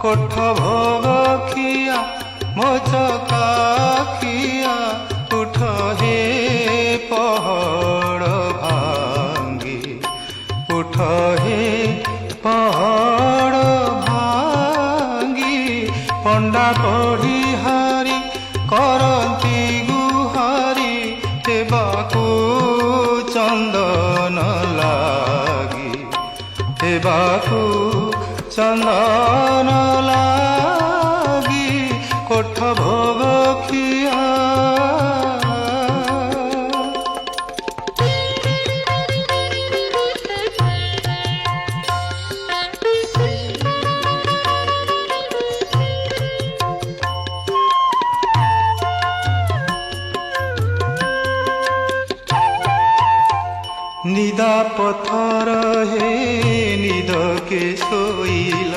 কোঠ ভোগ খিয়া মোচকা খিয়া উঠ হে পহড় ভাঙ্গি উঠ হে পহড় ভাঙ্গি পণ্ডা পঢ়ি হারি করন্তি গুহারি হেবাকু চন্দন লাগি হেবাকু চন্দন লাগি কোঠ ভোগ খিয়া নিদা পথর হে নিদকে শোইল